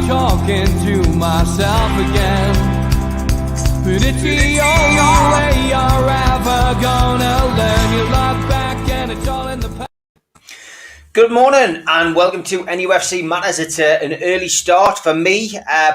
Talking to myself again, but it's the only way you're ever gonna learn. You look back and it's all in the past. Good morning and welcome to NUFC Matters. It's an early start for me,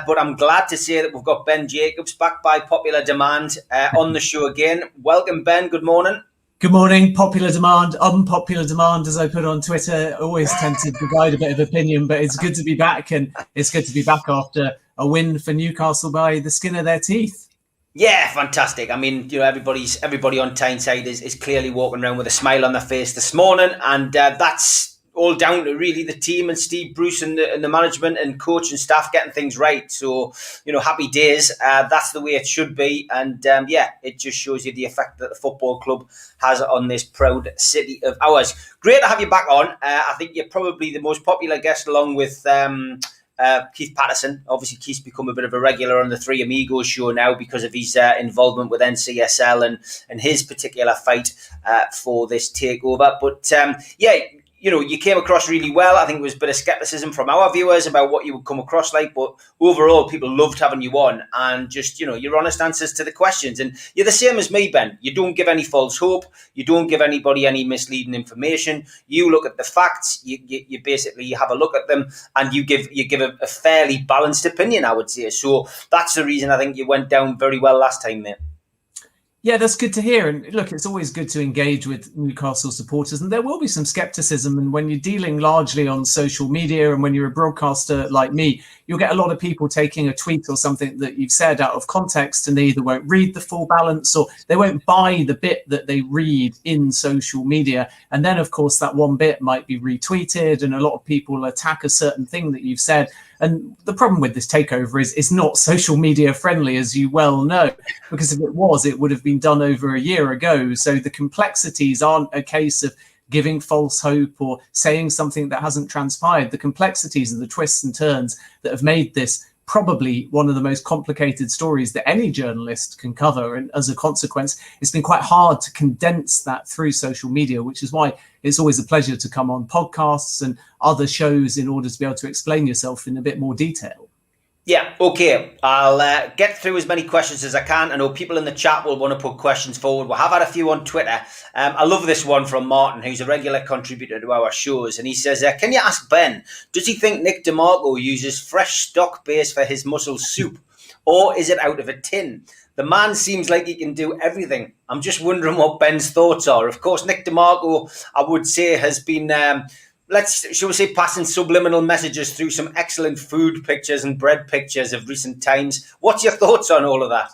but I'm glad to say that we've got Ben Jacobs back by popular demand on the show again. Welcome, Ben. Good morning. Good morning. Popular demand, unpopular demand, as I put on Twitter, always tend to provide a bit of opinion, but it's good to be back, and it's good to be back after a win for Newcastle by the skin of their teeth. Yeah, fantastic. I mean, you know, everybody on Tyneside is clearly walking around with a smile on their face this morning, and that's all down to really the team and Steve Bruce and the management and coach and staff getting things right. So, you know, happy days. That's the way it should be. And yeah, it just shows you the effect that the football club has on this proud city of ours. Great to have you back on. I think you're probably the most popular guest along with Keith Patterson. Obviously, Keith's become a bit of a regular on the Three Amigos show now because of his involvement with NCSL and his particular fight for this takeover. But yeah, you know, you came across really well. I think there was a bit of scepticism from our viewers about what you would come across like, but overall, people loved having you on and just, you know, your honest answers to the questions. And you're the same as me, Ben. You don't give any false hope. You don't give anybody any misleading information. You look at the facts. You basically have a look at them and you give a fairly balanced opinion, I would say. So that's the reason I think you went down very well last time, mate. Yeah, that's good to hear. And look, it's always good to engage with Newcastle supporters. And there will be some scepticism. And when you're dealing largely on social media and when you're a broadcaster like me, you'll get a lot of people taking a tweet or something that you've said out of context, and they either won't read the full balance or they won't buy the bit that they read in social media. And then, of course, that one bit might be retweeted and a lot of people attack a certain thing that you've said. And the problem with this takeover is it's not social media friendly, as you well know, because if it was, it would have been done over a year ago. So the complexities aren't a case of giving false hope or saying something that hasn't transpired. The complexities are the twists and turns that have made this probably one of the most complicated stories that any journalist can cover. And as a consequence, it's been quite hard to condense that through social media, which is why it's always a pleasure to come on podcasts and other shows in order to be able to explain yourself in a bit more detail. Yeah, okay. I'll get through as many questions as I can. I know people in the chat will want to put questions forward. We have had a few on Twitter. I love this one from Martin, who's a regular contributor to our shows. And he says, can you ask Ben, does he think Nick DeMarco uses fresh stock base for his mussel soup? Or is it out of a tin? The man seems like he can do everything. I'm just wondering what Ben's thoughts are. Of course, Nick DeMarco, I would say, has been... shall we say, passing subliminal messages through some excellent food pictures and bread pictures of recent times. What's your thoughts on all of that?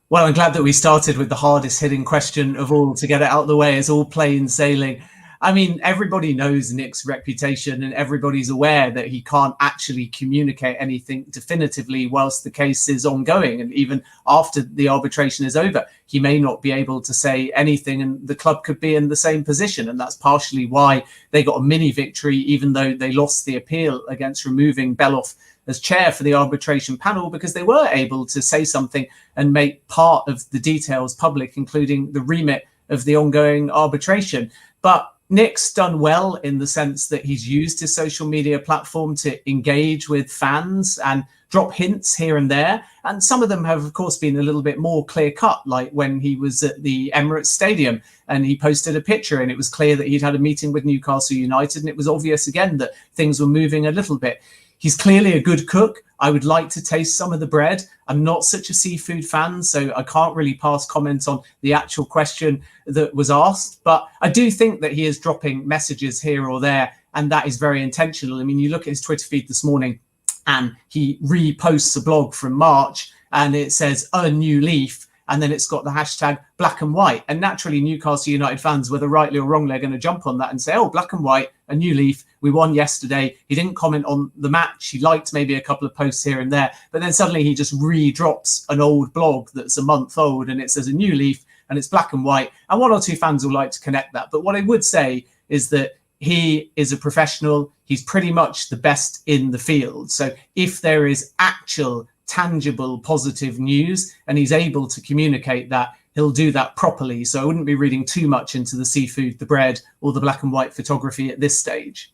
Well, I'm glad that we started with the hardest hitting question of all to get it out of the way. It's all plain sailing. I mean, everybody knows Nick's reputation and everybody's aware that he can't actually communicate anything definitively whilst the case is ongoing. And even after the arbitration is over, he may not be able to say anything and the club could be in the same position. And that's partially why they got a mini victory, even though they lost the appeal against removing Beloff as chair for the arbitration panel, because they were able to say something and make part of the details public, including the remit of the ongoing arbitration. But Nick's done well in the sense that he's used his social media platform to engage with fans and drop hints here and there. And some of them have, of course, been a little bit more clear cut, like when he was at the Emirates Stadium and he posted a picture and it was clear that he'd had a meeting with Newcastle United. And it was obvious again that things were moving a little bit. He's clearly a good cook. I would like to taste some of the bread. I'm not such a seafood fan, so I can't really pass comment on the actual question that was asked. But I do think that he is dropping messages here or there, and that is very intentional. I mean, you look at his Twitter feed this morning, and he reposts a blog from March, and it says, "A new leaf." and then it's got the hashtag black and white. And naturally, Newcastle United fans, whether rightly or wrongly, are going to jump on that and say, oh, black and white, a new leaf. We won yesterday. He didn't comment on the match. He liked maybe a couple of posts here and there, but then suddenly he just re-drops an old blog that's a month old and it says a new leaf and it's black and white. And one or two fans will like to connect that. But what I would say is that he is a professional. He's pretty much the best in the field. So if there is actual, tangible, positive news and he's able to communicate that, he'll do that properly. So I wouldn't be reading too much into the seafood, the bread, or the black and white photography at this stage.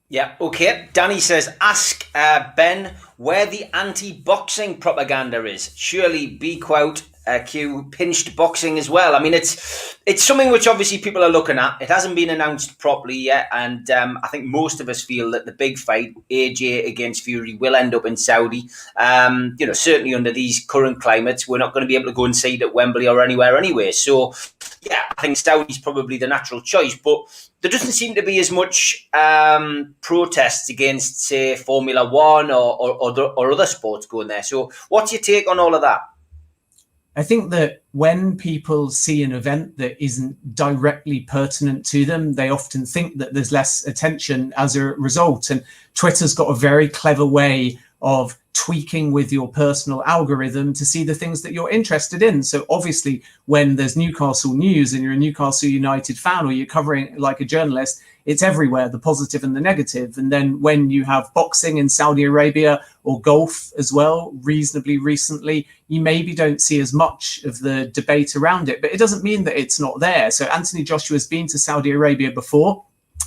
Yeah, okay. Danny says, ask Ben where the anti-boxing propaganda is. Surely B quote Q pinched boxing as well. I mean, it's something which obviously people are looking at. It hasn't been announced properly yet, and I think most of us feel that the big fight, AJ against Fury, will end up in Saudi. Certainly under these current climates, we're not going to be able to go and see it at Wembley or anywhere anyway. So, yeah, I think Saudi's probably the natural choice, but there doesn't seem to be as much protests against, say, Formula One or other sports going there. So what's your take on all of that? I think that when people see an event that isn't directly pertinent to them, they often think that there's less attention as a result. And Twitter's got a very clever way of tweaking with your personal algorithm to see the things that you're interested in. So obviously, when there's Newcastle news and you're a Newcastle United fan or you're covering like a journalist, it's everywhere, the positive and the negative. And then when you have boxing in Saudi Arabia or golf as well, reasonably recently, you maybe don't see as much of the debate around it, but it doesn't mean that it's not there. So Anthony Joshua's been to Saudi Arabia before,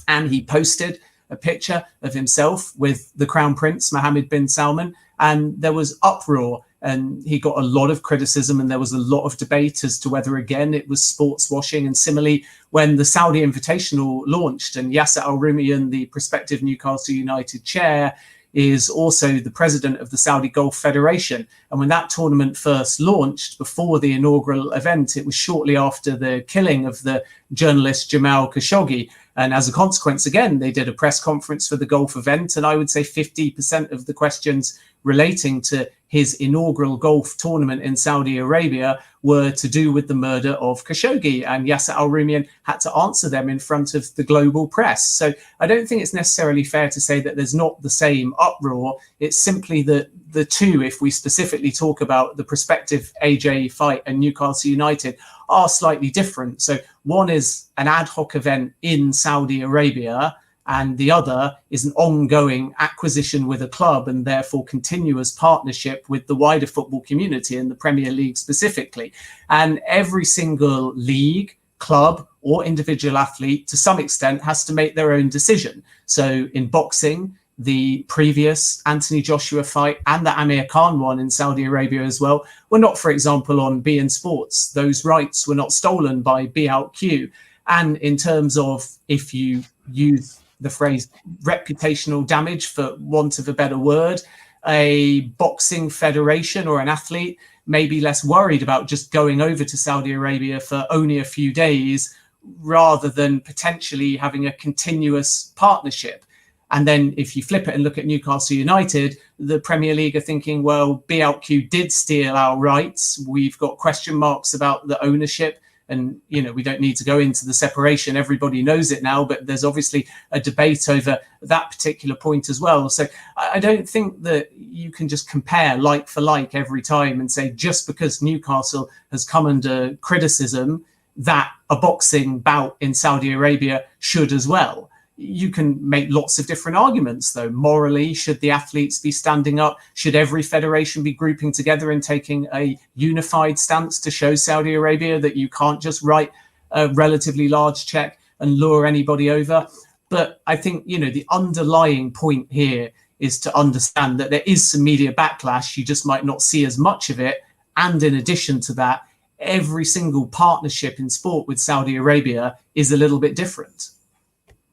and he posted a picture of himself with the Crown Prince, Mohammed bin Salman, and there was uproar and he got a lot of criticism and there was a lot of debate as to whether, again, it was sports washing. And similarly, when the Saudi Invitational launched and Yasser Al-Rumayyan, the prospective Newcastle United chair, is also the president of the Saudi Golf Federation. And when that tournament first launched, before the inaugural event, it was shortly after the killing of the journalist Jamal Khashoggi. And as a consequence, again, they did a press conference for the golf event. And I would say 50% of the questions relating to his inaugural golf tournament in Saudi Arabia were to do with the murder of Khashoggi, and Yasser Al-Rumayyan had to answer them in front of the global press. So I don't think it's necessarily fair to say that there's not the same uproar. It's simply that the two, if we specifically talk about the prospective AJ fight and Newcastle United, are slightly different. So one is an ad hoc event in Saudi Arabia, and the other is an ongoing acquisition with a club and therefore continuous partnership with the wider football community and the Premier League specifically. And every single league, club or individual athlete to some extent has to make their own decision. So in boxing, the previous Anthony Joshua fight and the Amir Khan one in Saudi Arabia as well were not, for example, on beIN Sports. Those rights were not stolen by Be Out Q. And in terms of, if you use the phrase reputational damage, for want of a better word, a boxing federation or an athlete may be less worried about just going over to Saudi Arabia for only a few days rather than potentially having a continuous partnership. And then if you flip it and look at Newcastle United, the Premier League are thinking, well, Be Out Q did steal our rights. We've got question marks about the ownership. And, you know, we don't need to go into the separation. Everybody knows it now, but there's obviously a debate over that particular point as well. So I don't think that you can just compare like for like every time and say just because Newcastle has come under criticism that a boxing bout in Saudi Arabia should as well. You can make lots of different arguments, though. Morally, should the athletes be standing up? Should every federation be grouping together and taking a unified stance to show Saudi Arabia that you can't just write a relatively large check and lure anybody over? But I think, you know, the underlying point here is to understand that there is some media backlash. You just might not see as much of it. And in addition to that, every single partnership in sport with Saudi Arabia is a little bit different.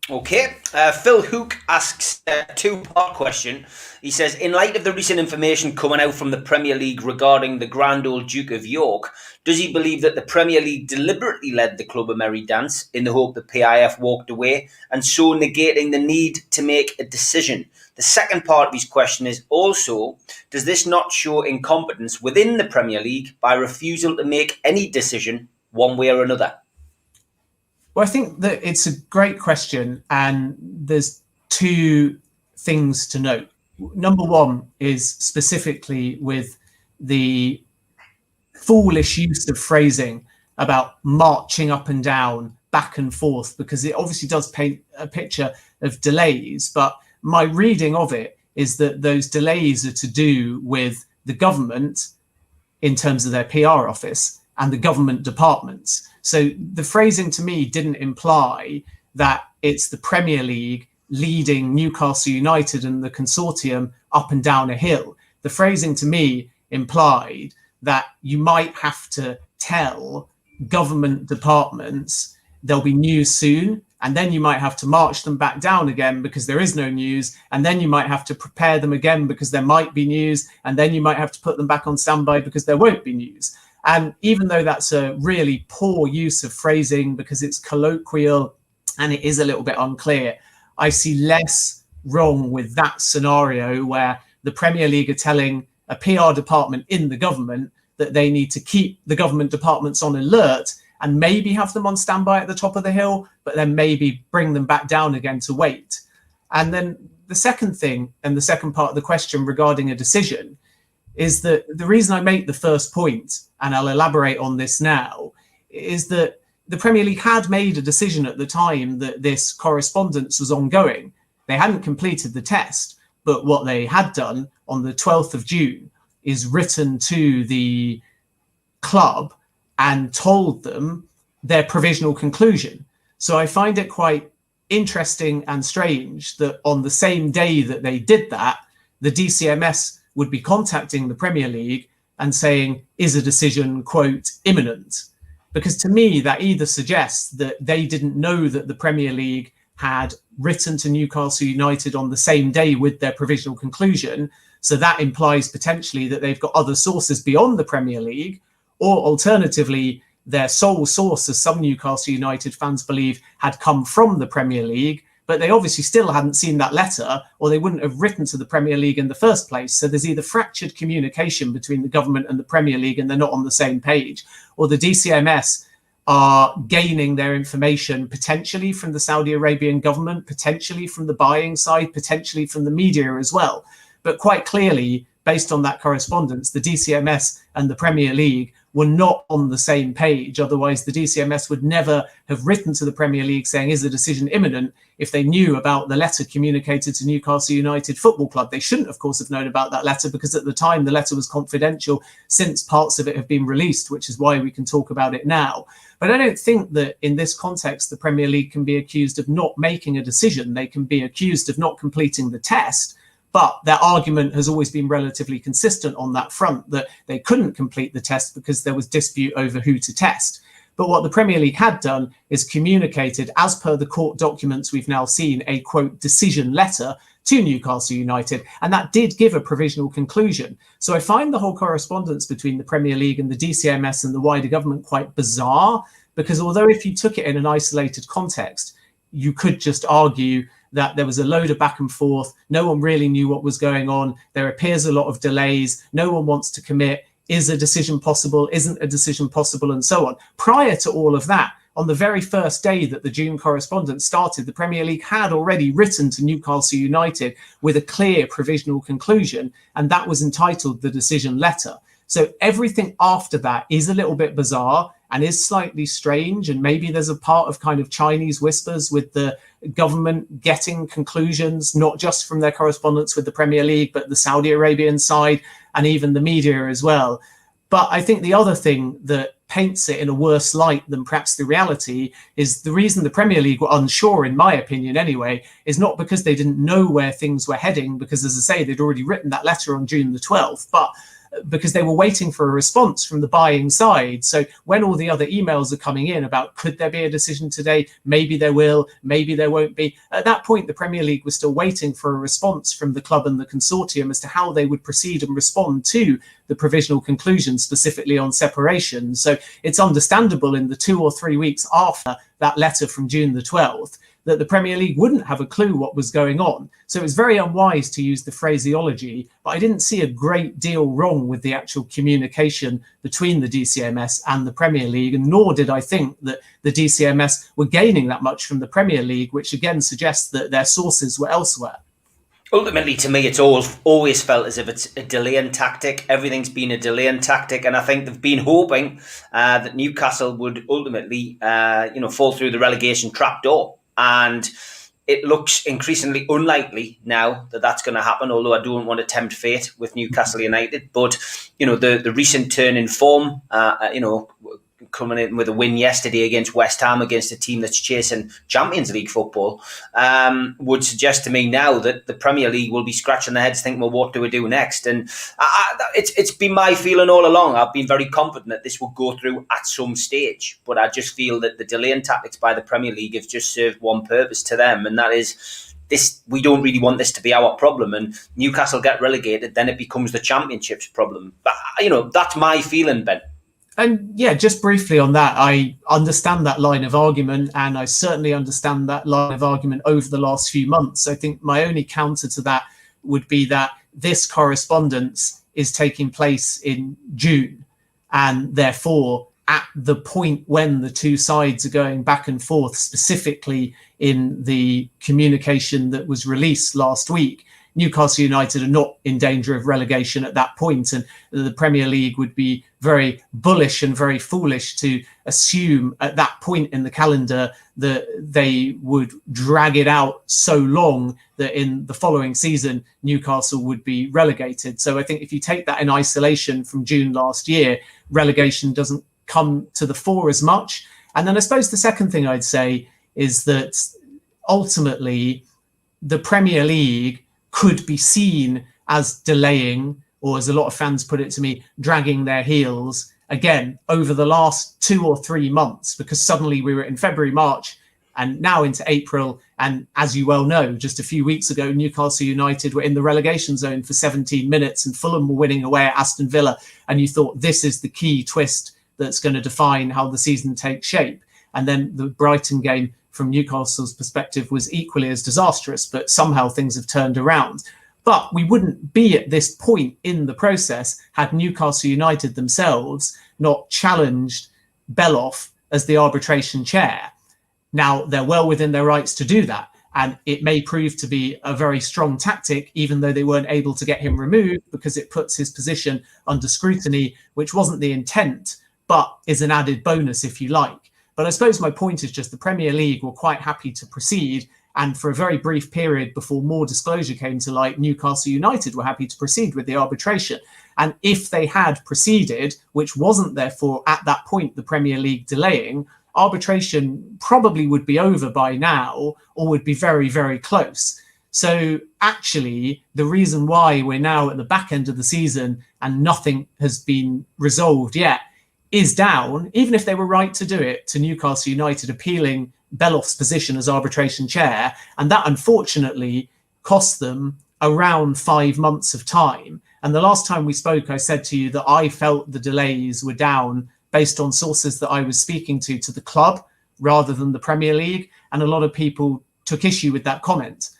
Okay, Phil Hook asks a two-part question. He says, in light of the recent information coming out from the Premier League regarding the Grand Old Duke of York, does he believe that the Premier League deliberately led the club a merry dance in the hope that PIF walked away and so negating the need to make a decision? The second part of his question is also, does this not show incompetence within the Premier League by refusal to make any decision one way or another? Well, I think that it's a great question, and there's two things to note. Number one is specifically with the foolish use of phrasing about marching up and down, back and forth, because it obviously does paint a picture of delays. But my reading of it is that those delays are to do with the government in terms of their PR office and the government departments. So the phrasing to me didn't imply that it's the Premier League leading Newcastle United and the consortium up and down a hill. The phrasing to me implied that you might have to tell government departments there'll be news soon, and then you might have to march them back down again because there is no news, and then you might have to prepare them again because there might be news, and then you might have to put them back on standby because there won't be news. And even though that's a really poor use of phrasing because it's colloquial and it is a little bit unclear, I see less wrong with that scenario where the Premier League are telling a PR department in the government that they need to keep the government departments on alert and maybe have them on standby at the top of the hill, but then maybe bring them back down again to wait. And then the second thing, and the second part of the question regarding a decision, is that the reason I make the first point, and I'll elaborate on this now, is that the Premier League had made a decision at the time that this correspondence was ongoing. They hadn't completed the test, but what they had done on the 12th of June is written to the club and told them their provisional conclusion. So I find it quite interesting and strange that on the same day that they did that, the DCMS would be contacting the Premier League and saying, is a decision, quote, imminent? Because to me, that either suggests that they didn't know that the Premier League had written to Newcastle United on the same day with their provisional conclusion. So that implies potentially that they've got other sources beyond the Premier League, or alternatively, their sole source, as some Newcastle United fans believe, had come from the Premier League, but they obviously still hadn't seen that letter, or they wouldn't have written to the Premier League in the first place. So there's either fractured communication between the government and the Premier League and they're not on the same page, or the DCMS are gaining their information potentially from the Saudi Arabian government, potentially from the buying side, potentially from the media as well. But quite clearly, based on that correspondence, the DCMS and the Premier League were not on the same page. Otherwise, the DCMS would never have written to the Premier League saying, is the decision imminent, if they knew about the letter communicated to Newcastle United Football Club. They shouldn't, of course, have known about that letter because at the time the letter was confidential. Since parts of it have been released, which is why we can talk about it now. But I don't think that in this context, the Premier League can be accused of not making a decision. They can be accused of not completing the test. But their argument has always been relatively consistent on that front, that they couldn't complete the test because there was dispute over who to test. But what the Premier League had done is communicated, as per the court documents we've now seen, a, quote, decision letter to Newcastle United. And that did give a provisional conclusion. So I find the whole correspondence between the Premier League and the DCMS and the wider government quite bizarre, because although if you took it in an isolated context, you could just argue that there was a load of back and forth. No one really knew what was going on. There appears a lot of delays. No one wants to commit. Is a decision possible? Isn't a decision possible? And so on. Prior to all of that, on the very first day that the June correspondence started, the Premier League had already written to Newcastle United with a clear provisional conclusion, and that was entitled the decision letter. So everything after that is a little bit bizarre and is slightly strange. And maybe there's a part of kind of Chinese whispers with the government getting conclusions, not just from their correspondence with the Premier League, but the Saudi Arabian side and even the media as well. But I think the other thing that paints it in a worse light than perhaps the reality is the reason the Premier League were unsure, in my opinion anyway, is not because they didn't know where things were heading, because as I say, they'd already written that letter on June the 12th, but because they were waiting for a response from the buying side. So when all the other emails are coming in about could there be a decision today, maybe there will, maybe there won't be, at that point the Premier League was still waiting for a response from the club and the consortium as to how they would proceed and respond to the provisional conclusion, specifically on separation. So it's understandable in the 2 or 3 weeks after that letter from June the 12th that the Premier League wouldn't have a clue what was going on. So it was very unwise to use the phraseology, but I didn't see a great deal wrong with the actual communication between the DCMS and the Premier League, and nor did I think that the DCMS were gaining that much from the Premier League, which again suggests that their sources were elsewhere. Ultimately, to me, it's always felt as if it's a delaying tactic. Everything's been a delaying tactic, and I think they've been hoping that Newcastle would ultimately, fall through the relegation trapdoor. And it looks increasingly unlikely now that that's going to happen, although I don't want to tempt fate with Newcastle United. But, the recent turn in form, coming in with a win yesterday against West Ham, against a team that's chasing Champions League football, would suggest to me now that the Premier League will be scratching their heads thinking, well, what do we do next? And it's been my feeling all along. I've been very confident that this will go through at some stage, but I just feel that the delaying tactics by the Premier League have just served one purpose to them, and that is this: we don't really want this to be our problem, and Newcastle get relegated, then it becomes the Championship's problem. But, that's my feeling, Ben. And yeah, just briefly on that, I understand that line of argument, and I certainly understand that line of argument over the last few months. I think my only counter to that would be that this correspondence is taking place in June, and therefore at the point when the two sides are going back and forth, specifically in the communication that was released last week, Newcastle United are not in danger of relegation at that point, and the Premier League would be very bullish and very foolish to assume at that point in the calendar that they would drag it out so long that in the following season Newcastle would be relegated. So I think if you take that in isolation from June last year, relegation doesn't come to the fore as much. And then I suppose the second thing I'd say is that ultimately the Premier League could be seen as delaying, or as a lot of fans put it to me, dragging their heels again over the last 2 or 3 months, because suddenly we were in February, March, and now into April. And as you well know, just a few weeks ago, Newcastle United were in the relegation zone for 17 minutes and Fulham were winning away at Aston Villa. And you thought this is the key twist that's going to define how the season takes shape. And then the Brighton game, from Newcastle's perspective, was equally as disastrous, but somehow things have turned around. But we wouldn't be at this point in the process had Newcastle United themselves not challenged Beloff as the arbitration chair. Now, they're well within their rights to do that, and it may prove to be a very strong tactic, even though they weren't able to get him removed, because it puts his position under scrutiny, which wasn't the intent, but is an added bonus, if you like. But I suppose my point is just the Premier League were quite happy to proceed. And for a very brief period before more disclosure came to light, Newcastle United were happy to proceed with the arbitration. And if they had proceeded, which wasn't therefore at that point the Premier League delaying, arbitration probably would be over by now, or would be very, very close. So actually, the reason why we're now at the back end of the season and nothing has been resolved yet is down, even if they were right to do it, to Newcastle United appealing Beloff's position as arbitration chair. And that unfortunately cost them around 5 months of time. And the last time we spoke, I said to you that I felt the delays were down based on sources that I was speaking to the club rather than the Premier League. And a lot of people took issue with that comment.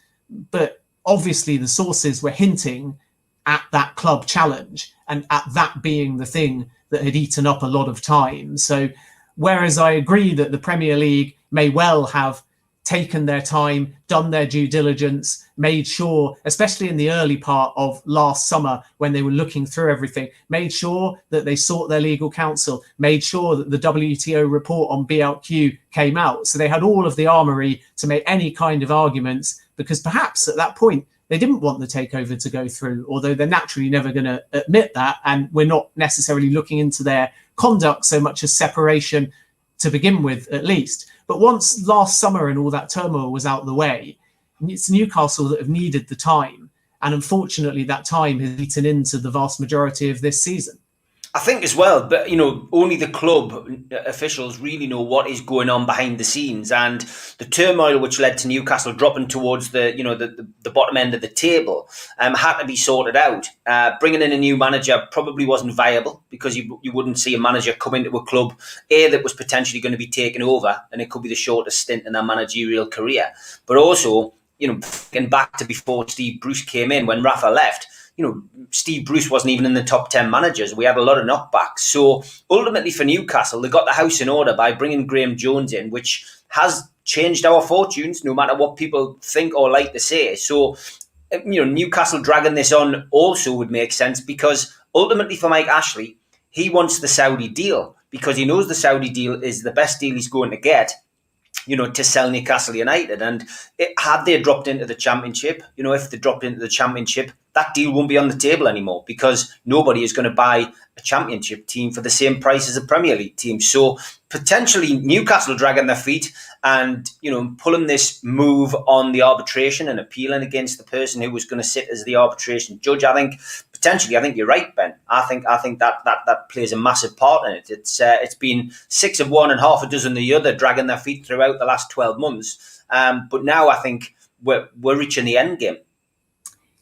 But obviously the sources were hinting at that club challenge and at that being the thing that had eaten up a lot of time. So whereas I agree that the Premier League may well have taken their time, done their due diligence, made sure, especially in the early part of last summer when they were looking through everything, made sure that they sought their legal counsel, made sure that the WTO report on BLQ came out. So they had all of the armory to make any kind of arguments, because perhaps at that point they didn't want the takeover to go through, although they're naturally never going to admit that. And we're not necessarily looking into their conduct so much as separation to begin with, at least. But once last summer and all that turmoil was out of the way, it's Newcastle that have needed the time. And unfortunately, that time has eaten into the vast majority of this season. I think as well, but only the club officials really know what is going on behind the scenes, and the turmoil which led to Newcastle dropping towards the bottom end of the table had to be sorted out. Bringing in a new manager probably wasn't viable, because you wouldn't see a manager come into a club that was potentially going to be taken over, and it could be the shortest stint in their managerial career. But also, getting back to before Steve Bruce came in, when Rafa left, Steve Bruce wasn't even in the top 10 managers. We had a lot of knockbacks. So ultimately for Newcastle, they got the house in order by bringing Graham Jones in, which has changed our fortunes, no matter what people think or like to say. So, Newcastle dragging this on also would make sense, because ultimately for Mike Ashley, he wants the Saudi deal, because he knows the Saudi deal is the best deal he's going to get, to sell Newcastle United. And had they dropped into the Championship, if they dropped into the Championship, that deal won't be on the table anymore, because nobody is going to buy a Championship team for the same price as a Premier League team. So potentially Newcastle dragging their feet and, pulling this move on the arbitration and appealing against the person who was going to sit as the arbitration judge. I think you're right, Ben. I think that plays a massive part in it. It's been 6 of one and half a dozen the other, dragging their feet throughout the last 12 months. But now I think we're reaching the end game.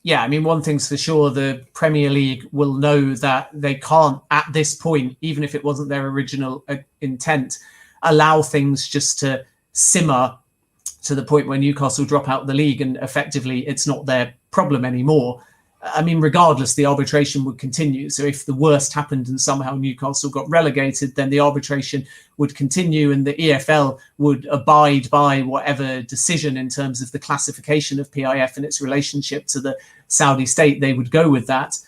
Yeah, I mean, one thing's for sure, the Premier League will know that they can't, at this point, even if it wasn't their original intent, allow things just to simmer to the point where Newcastle drop out of the league and effectively it's not their problem anymore. I mean, regardless, the arbitration would continue. So if the worst happened and somehow Newcastle got relegated, then the arbitration would continue and the EFL would abide by whatever decision in terms of the classification of PIF and its relationship to the Saudi state. They would go with that,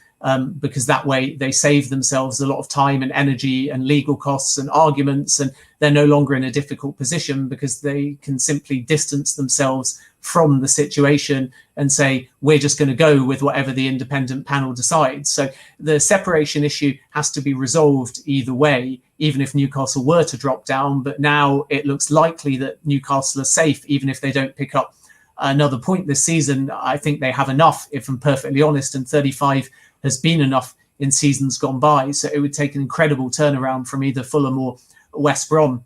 because that way they save themselves a lot of time and energy and legal costs and arguments, and they're no longer in a difficult position because they can simply distance themselves from the situation and say, we're just going to go with whatever the independent panel decides. So the separation issue has to be resolved either way, even if Newcastle were to drop down. But now it looks likely that Newcastle are safe, even if they don't pick up another point this season. I think they have enough, if I'm perfectly honest, and 35 has been enough in seasons gone by. So it would take an incredible turnaround from either Fulham or West Brom.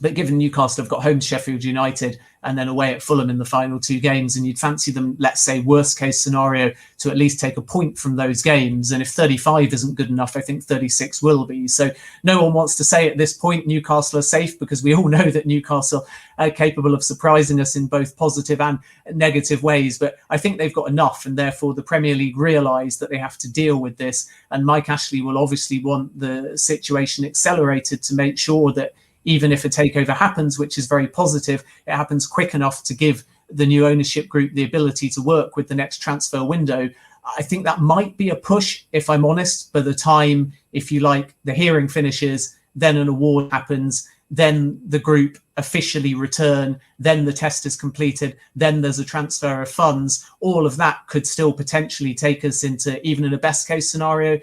But given Newcastle have got home to Sheffield United and then away at Fulham in the final 2 games, and you'd fancy them, let's say, worst case scenario, to at least take a point from those games. And if 35 isn't good enough, I think 36 will be. So no one wants to say at this point Newcastle are safe, because we all know that Newcastle are capable of surprising us in both positive and negative ways. But I think they've got enough, and therefore the Premier League realise that they have to deal with this. And Mike Ashley will obviously want the situation accelerated to make sure that even if a takeover happens, which is very positive, it happens quick enough to give the new ownership group the ability to work with the next transfer window. I think that might be a push, if I'm honest, by the time, if you like, the hearing finishes, then an award happens, then the group officially return, then the test is completed, then there's a transfer of funds. All of that could still potentially take us into, even in a best case scenario,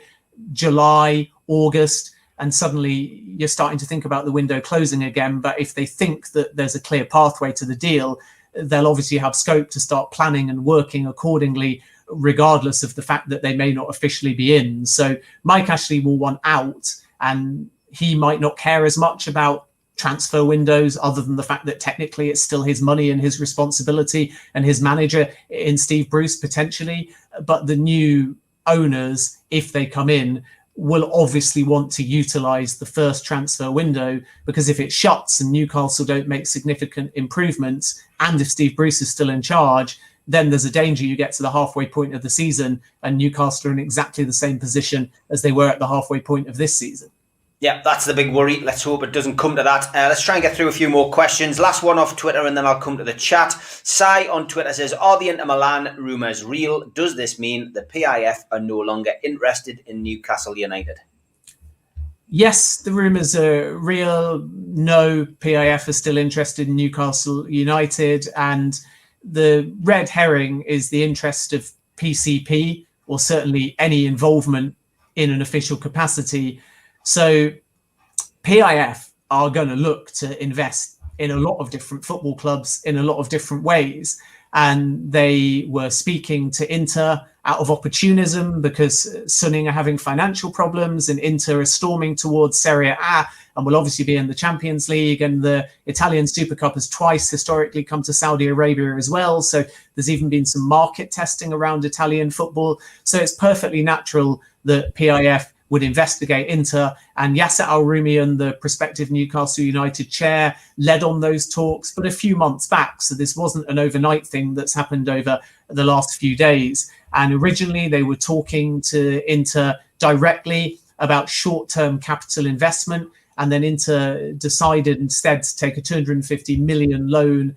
July, August. And suddenly you're starting to think about the window closing again. But if they think that there's a clear pathway to the deal, they'll obviously have scope to start planning and working accordingly, regardless of the fact that they may not officially be in. So Mike Ashley will want out, and he might not care as much about transfer windows, other than the fact that technically it's still his money and his responsibility, and his manager in Steve Bruce potentially. But the new owners, if they come in, will obviously want to utilise the first transfer window, because if it shuts and Newcastle don't make significant improvements, and if Steve Bruce is still in charge, then there's a danger you get to the halfway point of the season and Newcastle are in exactly the same position as they were at the halfway point of this season. Yeah, that's the big worry. Let's hope it doesn't come to that. Let's try and get through a few more questions. Last one off Twitter, and then I'll come to the chat. Sai on Twitter says, are the Inter Milan rumours real? Does this mean the PIF are no longer interested in Newcastle United? Yes, the rumours are real. No, PIF are still interested in Newcastle United. And the red herring is the interest of PCP, or certainly any involvement in an official capacity. So PIF are going to look to invest in a lot of different football clubs in a lot of different ways. and they were speaking to Inter out of opportunism because Suning are having financial problems and Inter is storming towards Serie A and will obviously be in the Champions League, and the Italian Super Cup has twice historically come to Saudi Arabia as well. So there's even been some market testing around Italian football. So it's perfectly natural that PIF would investigate Inter, and Yasser Al-Rumayyan, the prospective Newcastle United chair, led on those talks, but a few months back. So this wasn't an overnight thing that's happened over the last few days. And originally they were talking to Inter directly about short-term capital investment, and then Inter decided instead to take a 250 million loan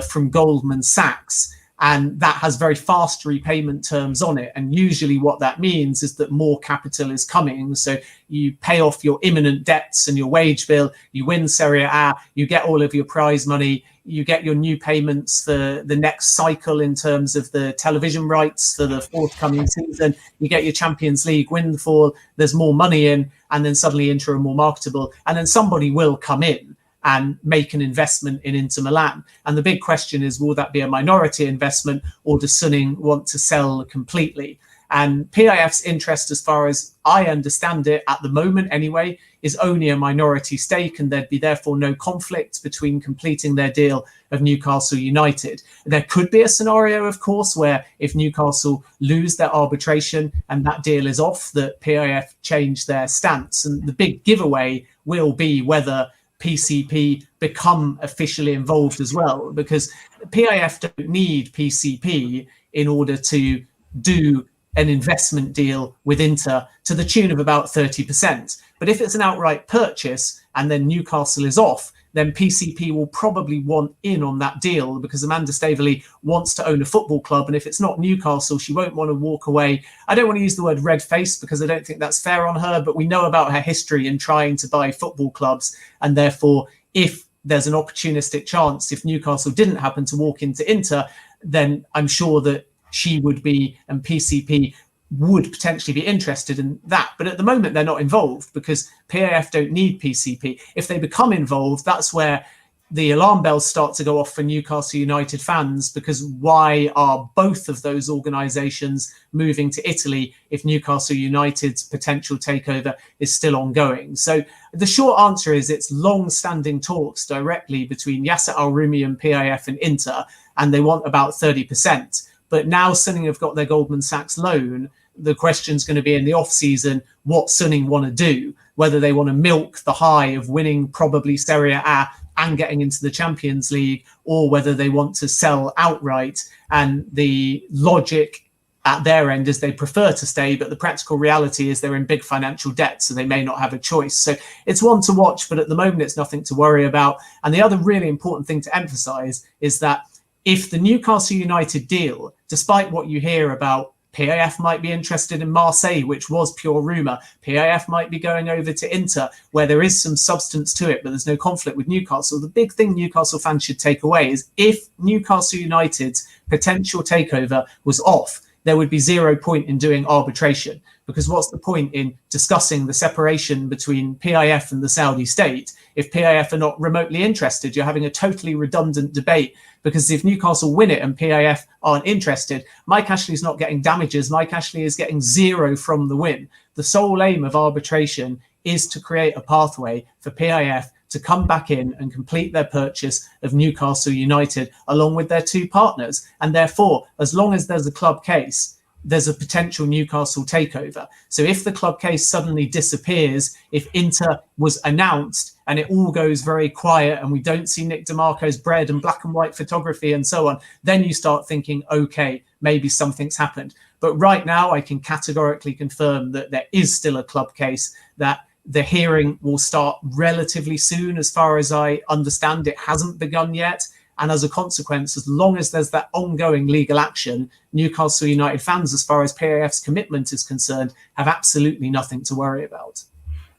from Goldman Sachs. And that has very fast repayment terms on it. And usually what that means is that more capital is coming. So you pay off your imminent debts and your wage bill, you win Serie A, you get all of your prize money, you get your new payments for the next cycle in terms of the television rights for the forthcoming season, you get your Champions League windfall, there's more money in, and then suddenly Inter are more marketable. And then somebody will come in and make an investment in Inter Milan. And the big question is, will that be a minority investment, or does Suning want to sell completely? And PIF's interest, as far as I understand it, at the moment anyway, is only a minority stake, and there'd be therefore no conflict between completing their deal of Newcastle United. There could be a scenario, of course, where if Newcastle lose their arbitration and that deal is off, that PIF change their stance. And the big giveaway will be whether PCP become officially involved as well, because PIF don't need PCP in order to do an investment deal with Inter to the tune of about 30%. But if it's an outright purchase and then Newcastle is off, then PCP will probably want in on that deal, because Amanda Staveley wants to own a football club. And if it's not Newcastle, she won't want to walk away. I don't want to use the word red-faced because I don't think that's fair on her, but we know about her history in trying to buy football clubs. And therefore, if there's an opportunistic chance, if Newcastle didn't happen to walk into Inter, then I'm sure that she would be, and PCP would potentially be interested in that. But at the moment, they're not involved because PAF don't need PCP. If they become involved, that's where the alarm bells start to go off for Newcastle United fans, because why are both of those organisations moving to Italy if Newcastle United's potential takeover is still ongoing? So the short answer is it's long-standing talks directly between Yasser Al-Rumayyan, PIF and Inter, and they want about 30%. But now Suning have got their Goldman Sachs loan, the question's going to be in the off-season what Suning want to do, whether they want to milk the high of winning probably Serie A and getting into the Champions League, or whether they want to sell outright. And the logic at their end is they prefer to stay, but the practical reality is they're in big financial debt, so they may not have a choice. So it's one to watch, but at the moment it's nothing to worry about. And the other really important thing to emphasize is that if the Newcastle United deal, despite what you hear about PIF might be interested in Marseille, which was pure rumour, PIF might be going over to Inter, where there is some substance to it, but there's no conflict with Newcastle. The big thing Newcastle fans should take away is if Newcastle United's potential takeover was off, there would be 0 point in doing arbitration, because what's the point in discussing the separation between PIF and the Saudi state if PIF are not remotely interested? You're having a totally redundant debate, because if Newcastle win it and PIF aren't interested, Mike Ashley's not getting damages. Mike Ashley is getting 0 from the win. The sole aim of arbitration is to create a pathway for PIF to come back in and complete their purchase of Newcastle United along with their two partners. And therefore, as long as there's a club case, there's a potential Newcastle takeover. So if the club case suddenly disappears, if Inter was announced and it all goes very quiet and we don't see Nick DeMarco's bread and black and white photography and so on, then you start thinking, okay, maybe something's happened. But right now, I can categorically confirm that there is still a club case, that the hearing will start relatively soon. As far as I understand, it hasn't begun yet. And as a consequence, as long as there's that ongoing legal action, Newcastle United fans, as far as PAF's commitment is concerned, have absolutely nothing to worry about.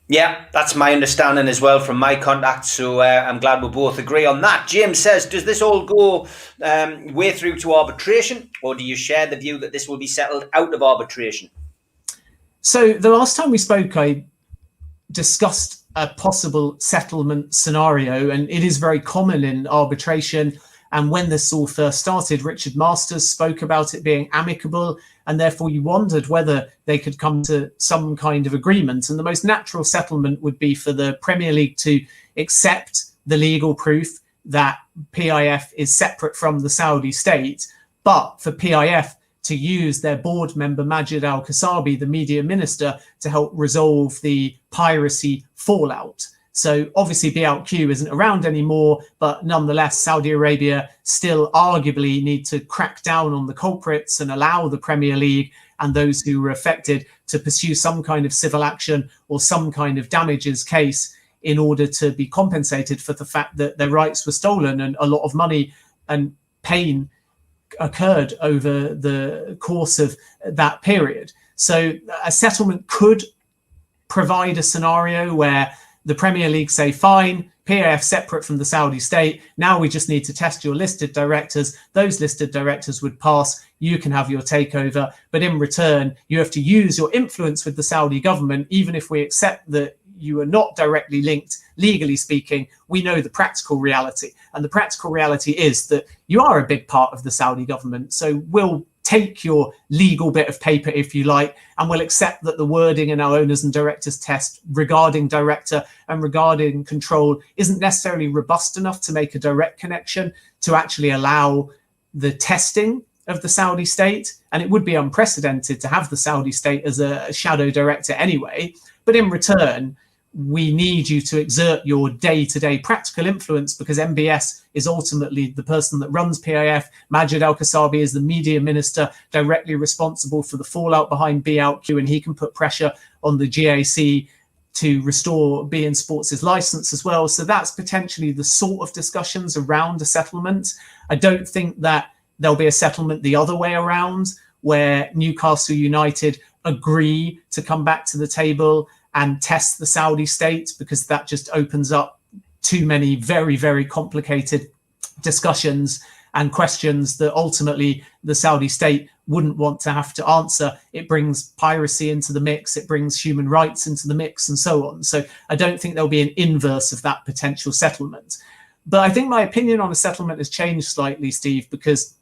Yeah, that's my understanding as well from my contacts. So I'm glad we both agree on that. James says, does this all go way through to arbitration, or do you share the view that this will be settled out of arbitration? So the last time we spoke, I discussed a possible settlement scenario, and it is very common in arbitration. And when this all first started, Richard Masters spoke about it being amicable, and therefore you wondered whether they could come to some kind of agreement. And the most natural settlement would be for the Premier League to accept the legal proof that PIF is separate from the Saudi state, but for PIF to use their board member Majid Al-Kasabi, the media minister, to help resolve the piracy fallout. So obviously BLQ isn't around anymore, but nonetheless, Saudi Arabia still arguably need to crack down on the culprits and allow the Premier League and those who were affected to pursue some kind of civil action or some kind of damages case in order to be compensated for the fact that their rights were stolen and a lot of money and pain occurred over the course of that period. So a settlement could provide a scenario where the Premier League say, fine, PIF separate from the Saudi state. Now we just need to test your listed directors. Those listed directors would pass. You can have your takeover. But in return, you have to use your influence with the Saudi government. Even if we accept that you are not directly linked, legally speaking, we know the practical reality. And the practical reality is that you are a big part of the Saudi government. So we'll take your legal bit of paper, if you like, and we'll accept that the wording in our owners and directors test regarding director and regarding control isn't necessarily robust enough to make a direct connection to actually allow the testing of the Saudi state. And it would be unprecedented to have the Saudi state as a shadow director anyway. But in return, we need you to exert your day-to-day practical influence, because MBS is ultimately the person that runs PIF. Majid Al-Kasabi is the media minister directly responsible for the fallout behind BLQ, and he can put pressure on the GAC to restore beIN Sports' license as well. So that's potentially the sort of discussions around a settlement. I don't think that there'll be a settlement the other way around, where Newcastle United agree to come back to the table and test the Saudi state, because that just opens up too many very, very complicated discussions and questions that ultimately the Saudi state wouldn't want to have to answer. It brings piracy into the mix, it brings human rights into the mix, and so on. So I don't think there'll be an inverse of that potential settlement. But I think my opinion on a settlement has changed slightly, Steve, because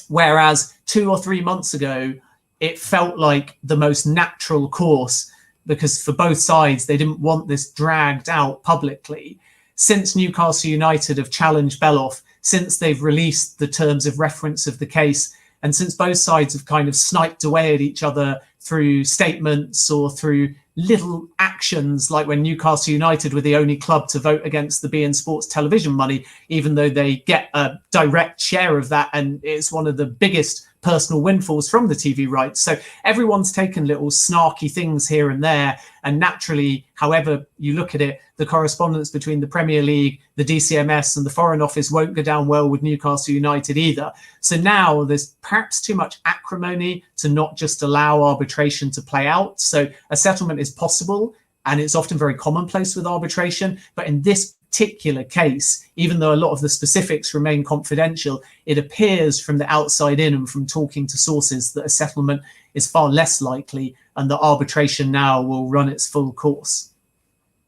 whereas 2 or 3 months ago, it felt like the most natural course, because for both sides, they didn't want this dragged out publicly. Since Newcastle United have challenged Beloff, since they've released the terms of reference of the case, and since both sides have kind of sniped away at each other through statements or through little actions, like when Newcastle United were the only club to vote against the beIN Sports television money, even though they get a direct share of that, and it's one of the biggest personal windfalls from the TV rights. So everyone's taken little snarky things here and there, and naturally, however you look at it, the correspondence between the Premier League, the DCMS and the Foreign Office won't go down well with Newcastle United either. So now there's perhaps too much acrimony to not just allow arbitration to play out. So a settlement is possible, and it's often very commonplace with arbitration, but in this particular case, even though a lot of the specifics remain confidential, it appears from the outside in and from talking to sources that a settlement is far less likely, and that arbitration now will run its full course.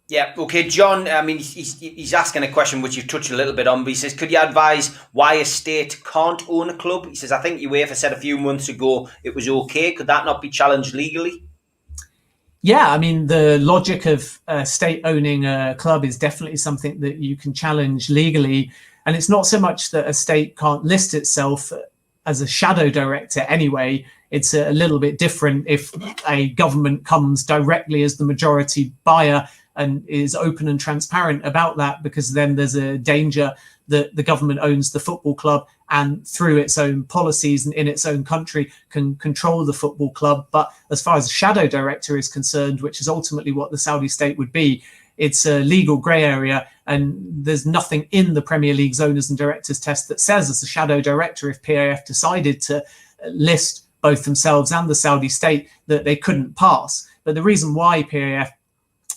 Yeah, okay, John, I mean, he's asking a question which you've touched a little bit on, but he says, could you advise why a state can't own a club? He says, I think UEFA said a few months ago it was okay. Could that not be challenged legally? Yeah, I mean, the logic of a state owning a club is definitely something that you can challenge legally. And it's not so much that a state can't list itself as a shadow director anyway. It's a little bit different if a government comes directly as the majority buyer and is open and transparent about that, because then there's a danger that the government owns the football club and through its own policies and in its own country can control the football club. But as far as a shadow director is concerned, which is ultimately what the Saudi state would be, it's a legal grey area, and there's nothing in the Premier League's owners and directors test that says as a shadow director, if PIF decided to list both themselves and the Saudi state, that they couldn't pass. But the reason why PIF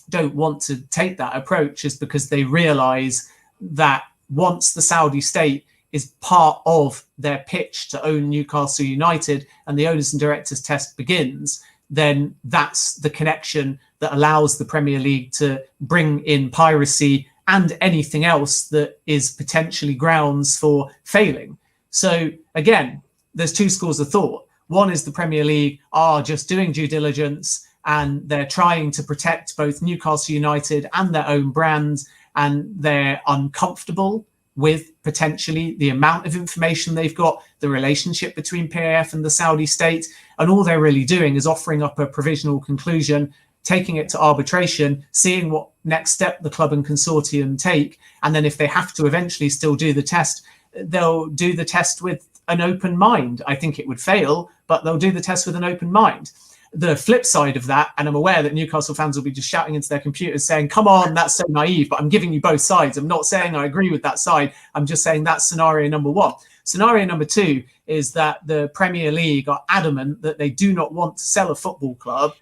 don't want to take that approach is because they realise that once the Saudi state is part of their pitch to own Newcastle United and the owners and directors test begins, then that's the connection that allows the Premier League to bring in piracy and anything else that is potentially grounds for failing. So again, there's two schools of thought. One is the Premier League are just doing due diligence and they're trying to protect both Newcastle United and their own brands, and they're uncomfortable with potentially the amount of information they've got, the relationship between PAF and the Saudi state, and all they're really doing is offering up a provisional conclusion, taking it to arbitration, seeing what next step the club and consortium take, and then if they have to eventually still do the test, they'll do the test with an open mind. I think it would fail, but they'll do the test with an open mind. The flip side of that, and I'm aware that Newcastle fans will be just shouting into their computers saying, come on, that's so naive, but I'm giving you both sides. I'm not saying I agree with that side. I'm just saying that's scenario number one. Scenario number two is that the Premier League are adamant that they do not want to sell a football club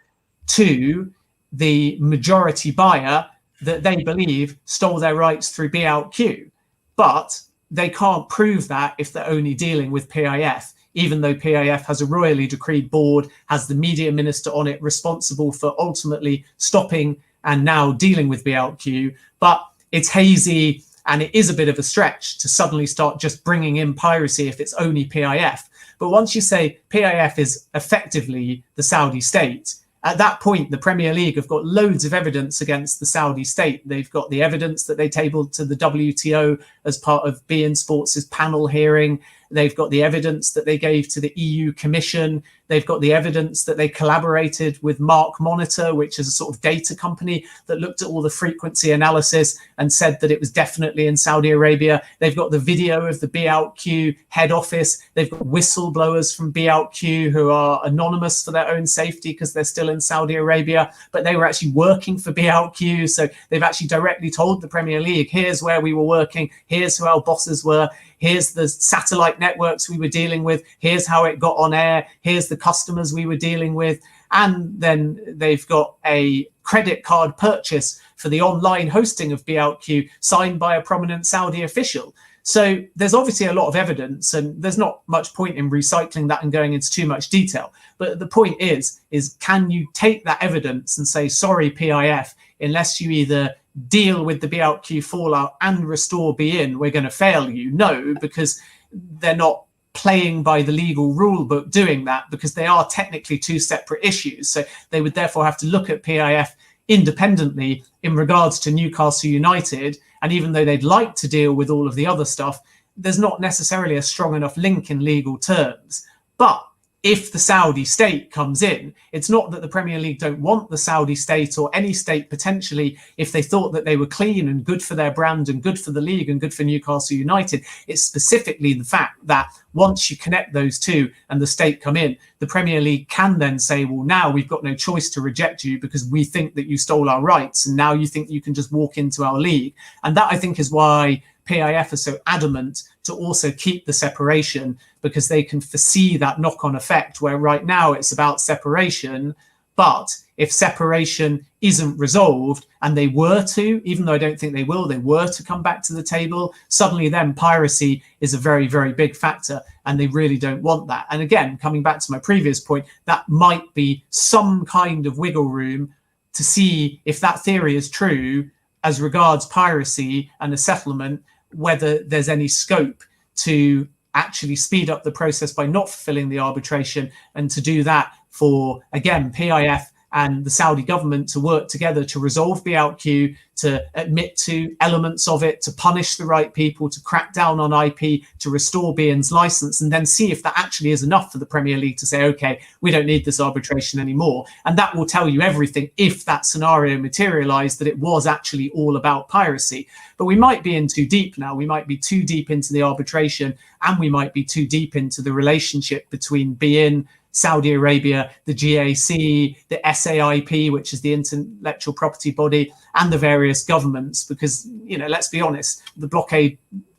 to the majority buyer that they believe stole their rights through BLQ. But they can't prove that if they're only dealing with PIF, even though PIF has a royally decreed board, has the media minister on it responsible for ultimately stopping and now dealing with BLQ. But it's hazy and it is a bit of a stretch to suddenly start just bringing in piracy if it's only PIF. But once you say PIF is effectively the Saudi state, at that point, the Premier League have got loads of evidence against the Saudi state. They've got the evidence that they tabled to the WTO as part of beIN Sports' panel hearing. They've got the evidence that they gave to the EU Commission. They've got the evidence that they collaborated with Mark Monitor, which is a sort of data company that looked at all the frequency analysis and said that it was definitely in Saudi Arabia. They've got the video of the BLQ head office. They've got whistleblowers from BLQ who are anonymous for their own safety because they're still in Saudi Arabia, but they were actually working for BLQ. So they've actually directly told the Premier League, here's where we were working, here's who our bosses were, here's the satellite networks we were dealing with, here's how it got on air, here's the customers we were dealing with. And then they've got a credit card purchase for the online hosting of BLQ signed by a prominent Saudi official. So there's obviously a lot of evidence, and there's not much point in recycling that and going into too much detail. But the point is can you take that evidence and say, sorry, PIF, unless you either deal with the BLQ fallout and restore beIN, we're going to fail you? No, because they're not playing by the legal rule book doing that, because they are technically two separate issues. So they would therefore have to look at PIF independently in regards to Newcastle United. And even though they'd like to deal with all of the other stuff, there's not necessarily a strong enough link in legal terms. But if the Saudi state comes in, it's not that the Premier League don't want the Saudi state or any state potentially if they thought that they were clean and good for their brand and good for the league and good for Newcastle United. It's specifically the fact that once you connect those two and the state come in, the Premier League can then say, well, now we've got no choice to reject you because we think that you stole our rights and now you think you can just walk into our league. And that, I think, is why PIF are so adamant to also keep the separation, because they can foresee that knock-on effect where right now it's about separation. But if separation isn't resolved and they were to, even though I don't think they will, they were to come back to the table, suddenly then piracy is a very, very big factor and they really don't want that. And again, coming back to my previous point, that might be some kind of wiggle room to see if that theory is true as regards piracy and a settlement, whether there's any scope to actually speed up the process by not fulfilling the arbitration, and to do that for, again, PIF and the Saudi government to work together to resolve BLQ, to admit to elements of it, to punish the right people, to crack down on IP, to restore beIN's license, and then see if that actually is enough for the Premier League to say, okay, we don't need this arbitration anymore. And that will tell you everything if that scenario materialized, that it was actually all about piracy. But we might be in too deep now. We might be too deep into the arbitration, and we might be too deep into the relationship between beIN, Saudi Arabia, the GAC, the SAIP, which is the intellectual property body, and the various governments, because, you know, let's be honest, the blockade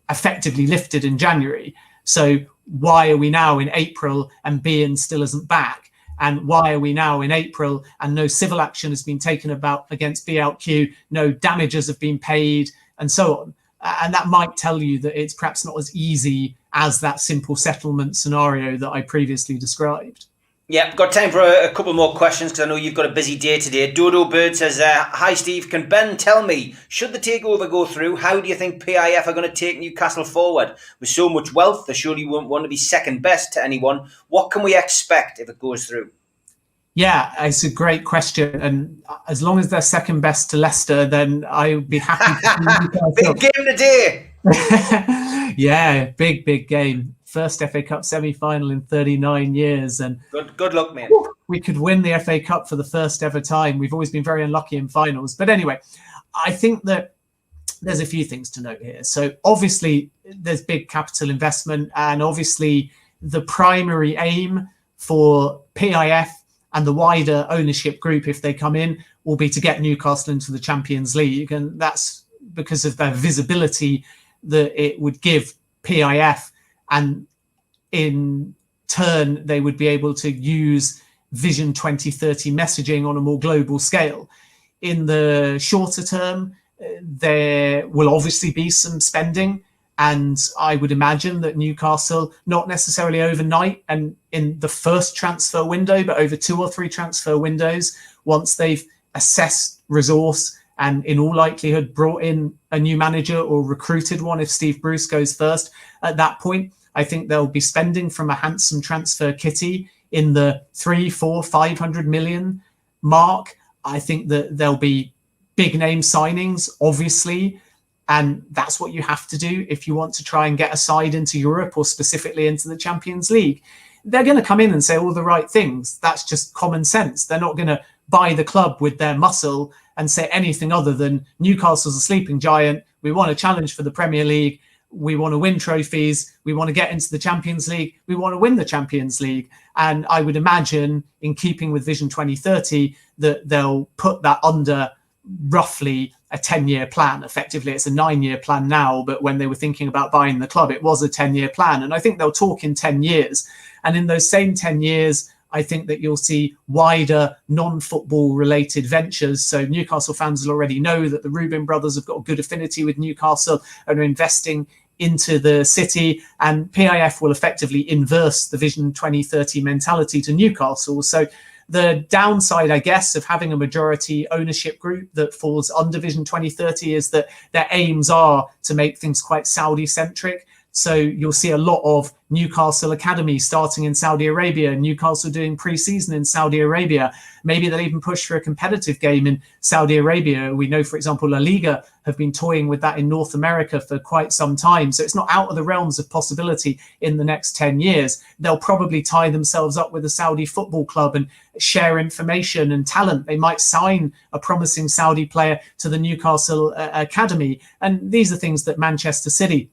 effectively lifted in January. So why are we now in April and beIN still isn't back? And why are we now in April and no civil action has been taken about against BLQ, no damages have been paid, and so on? And that might tell you that it's perhaps not as easy as that simple settlement scenario that I previously described. Yeah, got time for a couple more questions because I know you've got a busy day today. Dodo Bird says, hi Steve, can Ben tell me, should the takeover go through, how do you think PIF are going to take Newcastle forward? With so much wealth, they surely won't want to be second best to anyone. What can we expect if it goes through? Yeah, it's a great question. And as long as they're second best to Leicester, then I would be happy to Big game today. Yeah, big game. First FA Cup semi-final in 39 years. And good luck, mate. We could win the FA Cup for the first ever time. We've always been very unlucky in finals. But anyway, I think that there's a few things to note here. So obviously there's big capital investment, and obviously the primary aim for PIF and the wider ownership group, if they come in, will be to get Newcastle into the Champions League. And that's because of their visibility that it would give PIF, and in turn, they would be able to use Vision 2030 messaging on a more global scale. In the shorter term, there will obviously be some spending, and I would imagine that Newcastle, not necessarily overnight and in the first transfer window, but over 2 or 3 transfer windows, once they've assessed resource and in all likelihood brought in a new manager or recruited one if Steve Bruce goes first, at that point, I think they'll be spending from a handsome transfer kitty in the 300, 400, 500 million mark. I think that there'll be big name signings, obviously, and that's what you have to do if you want to try and get a side into Europe or specifically into the Champions League. They're going to come in and say all the right things. That's just common sense. They're not going to buy the club with their muscle and say anything other than Newcastle's a sleeping giant. We want to challenge for the Premier League. We want to win trophies. We want to get into the Champions League. We want to win the Champions League. And I would imagine, in keeping with Vision 2030, that they'll put that under roughly a 10-year plan. Effectively, it's a 9-year plan now, but when they were thinking about buying the club, it was a 10-year plan. And I think they'll talk in 10 years. And in those same 10 years, I think that you'll see wider non-football related ventures. So Newcastle fans will already know that the Rubin brothers have got a good affinity with Newcastle and are investing into the city, and PIF will effectively inverse the Vision 2030 mentality to Newcastle. So the downside, I guess, of having a majority ownership group that falls under Vision 2030 is that their aims are to make things quite Saudi-centric. So you'll see a lot of Newcastle Academy starting in Saudi Arabia, Newcastle doing pre-season in Saudi Arabia. Maybe they'll even push for a competitive game in Saudi Arabia. We know, for example, La Liga have been toying with that in North America for quite some time. So it's not out of the realms of possibility in the next 10 years. They'll probably tie themselves up with a Saudi football club and share information and talent. They might sign a promising Saudi player to the Newcastle Academy. And these are things that Manchester City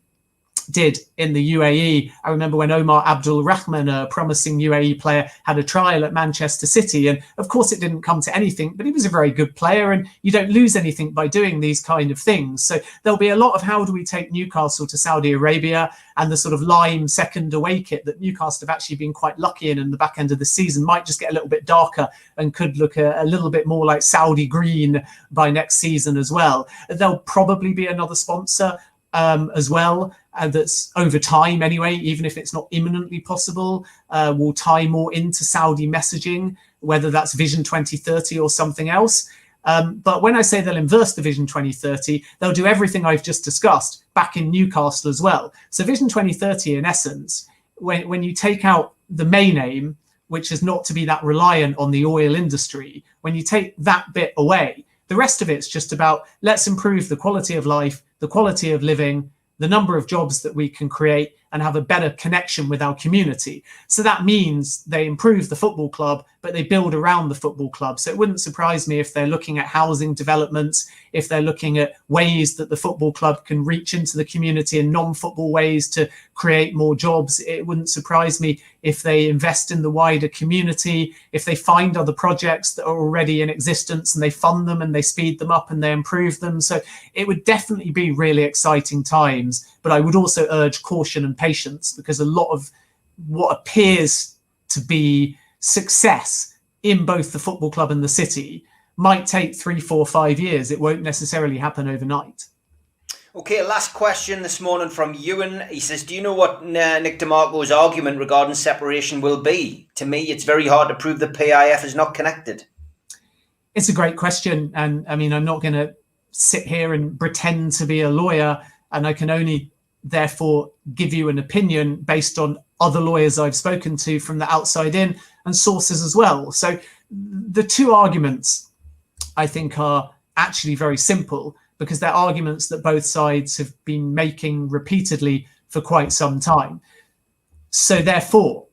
did in the UAE. I remember when Omar Abdul Rahman, a promising UAE player, had a trial at Manchester City, and of course it didn't come to anything, but he was a very good player, and you don't lose anything by doing these kind of things. So there'll be a lot of how do we take Newcastle to Saudi Arabia, and the sort of lime second away kit that Newcastle have actually been quite lucky in the back end of the season might just get a little bit darker and could look a little bit more like Saudi green by next season as well. There'll probably be another sponsor as well, that's over time anyway, even if it's not imminently possible, will tie more into Saudi messaging, whether that's Vision 2030 or something else. But when I say they'll inverse the Vision 2030, they'll do everything I've just discussed back in Newcastle as well. So Vision 2030, in essence, when you take out the main aim, which is not to be that reliant on the oil industry, when you take that bit away, the rest of it's just about let's improve the quality of life, the quality of living, the number of jobs that we can create, and have a better connection with our community. So that means they improve the football club, but they build around the football club. So it wouldn't surprise me if they're looking at housing developments, if they're looking at ways that the football club can reach into the community in non-football ways to create more jobs. It wouldn't surprise me if they invest in the wider community, if they find other projects that are already in existence and they fund them and they speed them up and they improve them. So it would definitely be really exciting times, but I would also urge caution and patience, because a lot of what appears to be success in both the football club and the city might take 3, 4, 5 years. It won't necessarily happen overnight. Okay, last question this morning from Ewan. He says, do you know what Nick DeMarco's argument regarding separation will be? To me, it's very hard to prove that PIF is not connected. It's a great question. And I mean, I'm not going to sit here and pretend to be a lawyer, and I can only therefore give you an opinion based on other lawyers I've spoken to from the outside in and sources as well. So the two arguments, I think, are actually very simple, because they're arguments that both sides have been making repeatedly for quite some time. So therefore,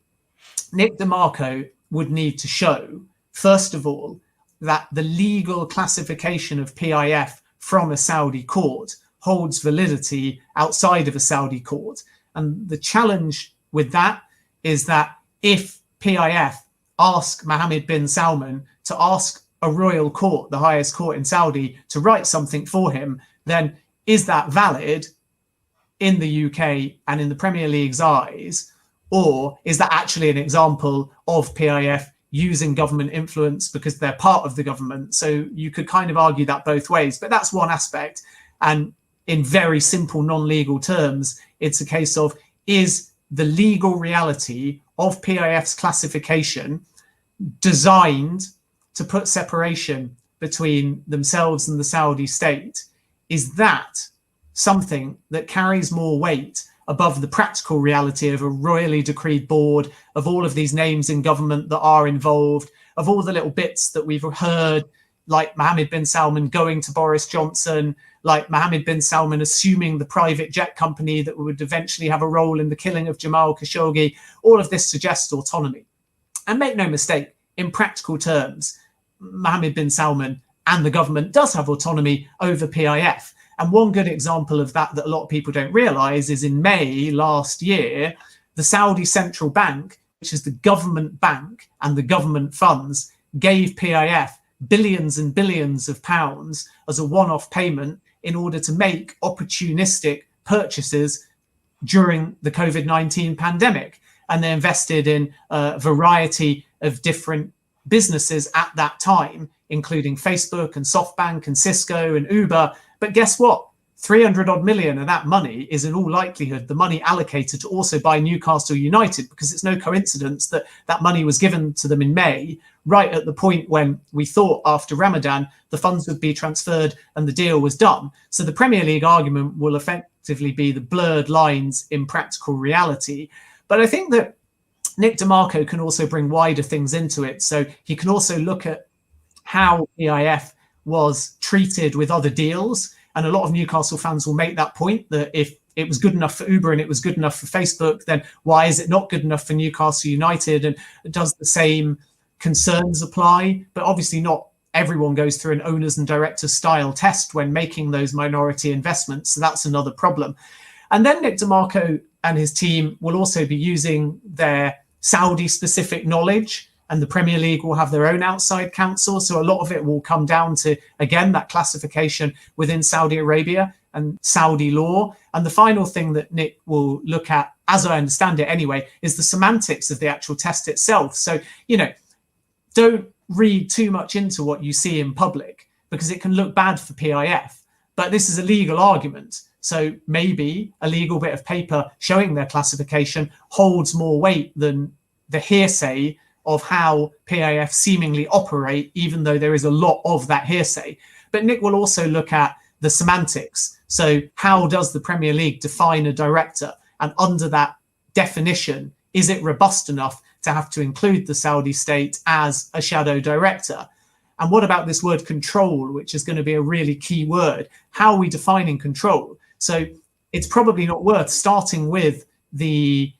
Nick DeMarco would need to show, first of all, that the legal classification of PIF from a Saudi court holds validity outside of a Saudi court. And the challenge with that is that if PIF ask Mohammed bin Salman to ask a royal court, the highest court in Saudi, to write something for him, then is that valid in the UK and in the Premier League's eyes? Or is that actually an example of PIF using government influence because they're part of the government? So you could kind of argue that both ways, but that's one aspect. And in very simple non-legal terms, it's a case of, is the legal reality of PIF's classification designed to put separation between themselves and the Saudi state? Is that something that carries more weight above the practical reality of a royally decreed board, of all of these names in government that are involved, of all the little bits that we've heard, like Mohammed bin Salman going to Boris Johnson, like Mohammed bin Salman assuming the private jet company that would eventually have a role in the killing of Jamal Khashoggi? All of this suggests autonomy. And make no mistake, in practical terms, Mohammed bin Salman and the government does have autonomy over PIF. And one good example of that a lot of people don't realise is in May last year, the Saudi Central Bank, which is the government bank and the government funds, gave PIF billions and billions of pounds as a one-off payment in order to make opportunistic purchases during the COVID-19 pandemic. And they invested in a variety of different businesses at that time, including Facebook and SoftBank and Cisco and Uber. But guess what? 300 odd million of that money is in all likelihood the money allocated to also buy Newcastle United, because it's no coincidence that that money was given to them in May, right at the point when we thought after Ramadan the funds would be transferred and the deal was done. So the Premier League argument will effectively be the blurred lines in practical reality. But I think that Nick DeMarco can also bring wider things into it. So he can also look at how PIF was treated with other deals. And a lot of Newcastle fans will make that point, that if it was good enough for Uber and it was good enough for Facebook, then why is it not good enough for Newcastle United? And does the same concerns apply? But obviously not everyone goes through an owners and directors style test when making those minority investments. So that's another problem. And then Nick DeMarco and his team will also be using their Saudi specific knowledge, and the Premier League will have their own outside counsel. So a lot of it will come down to, again, that classification within Saudi Arabia and Saudi law. And the final thing that Nick will look at, as I understand it anyway, is the semantics of the actual test itself. So, don't read too much into what you see in public, because it can look bad for PIF. But this is a legal argument. So maybe a legal bit of paper showing their classification holds more weight than the hearsay of how PIF seemingly operate, even though there is a lot of that hearsay. But Nick will also look at the semantics. So how does the Premier League define a director? And under that definition, is it robust enough to have to include the Saudi state as a shadow director? And what about this word control, which is going to be a really key word? How are we defining control? So it's probably not worth starting with the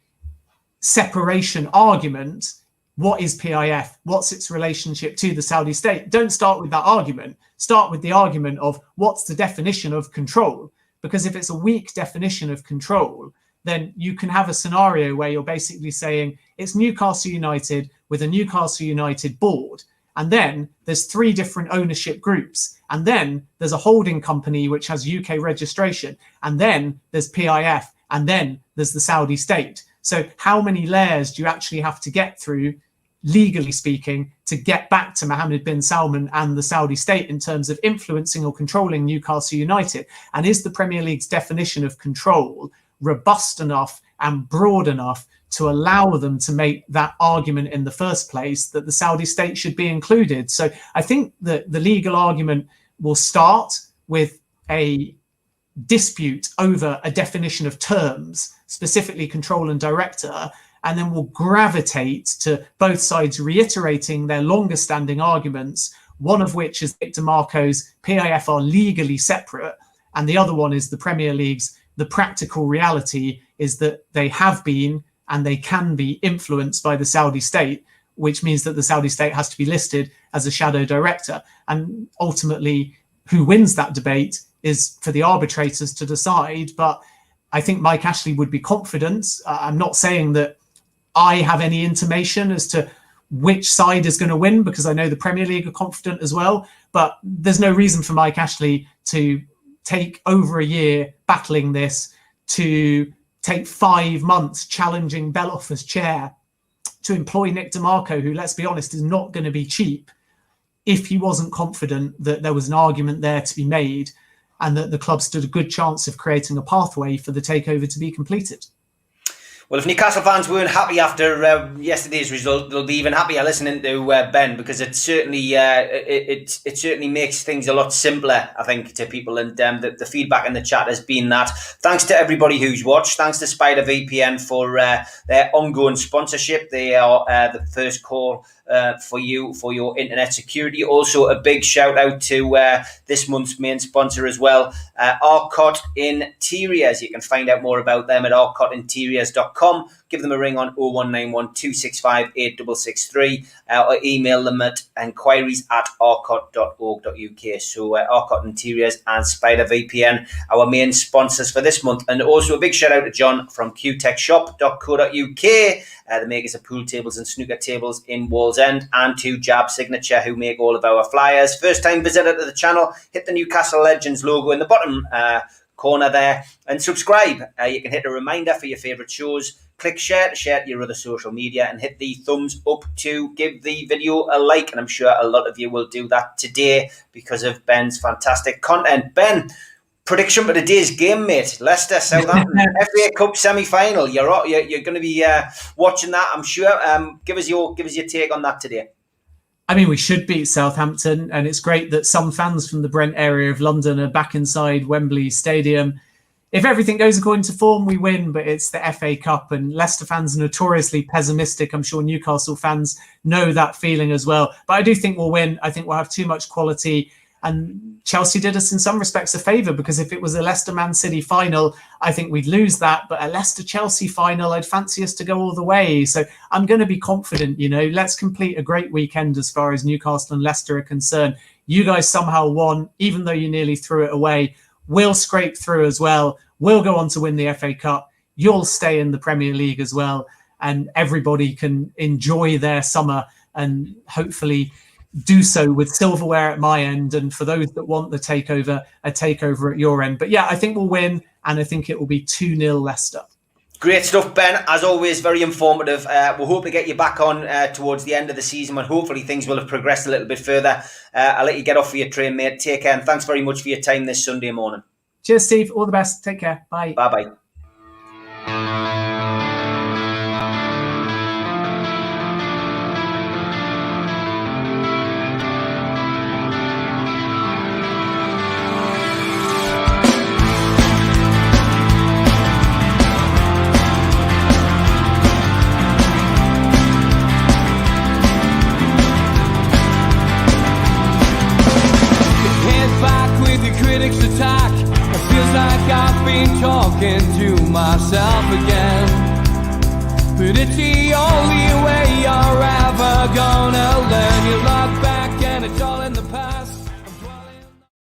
separation argument. What is PIF? What's its relationship to the Saudi state? Don't start with that argument. Start with the argument of what's the definition of control? Because if it's a weak definition of control, then you can have a scenario where you're basically saying it's Newcastle United with a Newcastle United board. And then there's 3 different ownership groups. And then there's a holding company which has UK registration. And then there's PIF. And then there's the Saudi state. So how many layers do you actually have to get through legally speaking, to get back to Mohammed bin Salman and the Saudi state in terms of influencing or controlling Newcastle United? And is the Premier League's definition of control robust enough and broad enough to allow them to make that argument in the first place that the Saudi state should be included? So I think that the legal argument will start with a dispute over a definition of terms, specifically control and director, and then will gravitate to both sides reiterating their longer standing arguments, one of which is Victor Marco's PIF are legally separate, and the other one is the Premier League's. The practical reality is that they have been and they can be influenced by the Saudi state, which means that the Saudi state has to be listed as a shadow director. And ultimately, who wins that debate is for the arbitrators to decide. But I think Mike Ashley would be confident. I'm not saying that I have any intimation as to which side is going to win, because I know the Premier League are confident as well. But there's no reason for Mike Ashley to take over a year battling this, to take 5 months challenging Beloff as chair, to employ Nick DeMarco, who, let's be honest, is not going to be cheap, if he wasn't confident that there was an argument there to be made and that the club stood a good chance of creating a pathway for the takeover to be completed. Well, if Newcastle fans weren't happy after yesterday's result, they'll be even happier listening to Ben, because it certainly it certainly makes things a lot simpler, I think, to people. And the feedback in the chat has been that. Thanks to everybody who's watched. Thanks to Spider VPN for their ongoing sponsorship. They are the first call for you for your internet security. Also, a big shout out to this month's main sponsor as well, Arcot Interiors. You can find out more about them at arcotinteriors.com. Give them a ring on 0191 265 8663 or email them at enquiries@arcot.org.uk. So Arcot Interiors and Spider VPN, our main sponsors for this month. And also a big shout out to John from qtechshop.co.uk, the makers of pool tables and snooker tables in Wallsend, and to Jab Signature, who make all of our flyers. First time visitor to the channel, hit the Newcastle Legends logo in the bottom corner there and subscribe. You can hit a reminder for your favourite shows, click share to share to your other social media, and hit the thumbs up to give the video a like. And I'm sure a lot of you will do that today because of Ben's fantastic content. Ben, prediction for today's game, mate. Leicester Southampton FA Cup semi-final. You're going to be watching that, I'm sure. Give us your take on that today. I mean, we should beat Southampton, and it's great that some fans from the Brent area of London are back inside Wembley Stadium. If everything goes according to form, we win, but it's the FA Cup, and Leicester fans are notoriously pessimistic. I'm sure Newcastle fans know that feeling as well. But I do think we'll win. I think we'll have too much quality. And Chelsea did us in some respects a favour, because if it was a Leicester-Man City final, I think we'd lose that. But a Leicester-Chelsea final, I'd fancy us to go all the way. So I'm going to be confident, let's complete a great weekend as far as Newcastle and Leicester are concerned. You guys somehow won, even though you nearly threw it away. We'll scrape through as well. We'll go on to win the FA Cup. You'll stay in the Premier League as well. And everybody can enjoy their summer and hopefully do so with silverware at my end, and for those that want the takeover, a takeover at your end. But yeah, I think we'll win, and I think it will be 2-0 Leicester. Great stuff, Ben. As always, very informative. We'll hope to get you back on towards the end of the season, when hopefully things will have progressed a little bit further. I'll let you get off for your train, mate. Take care, and thanks very much for your time this Sunday morning. Cheers, Steve. All the best. Take care. Bye. Bye-bye. Attack. It feels like I've been talking to myself again, but it's the only way you're ever gonna learn. You look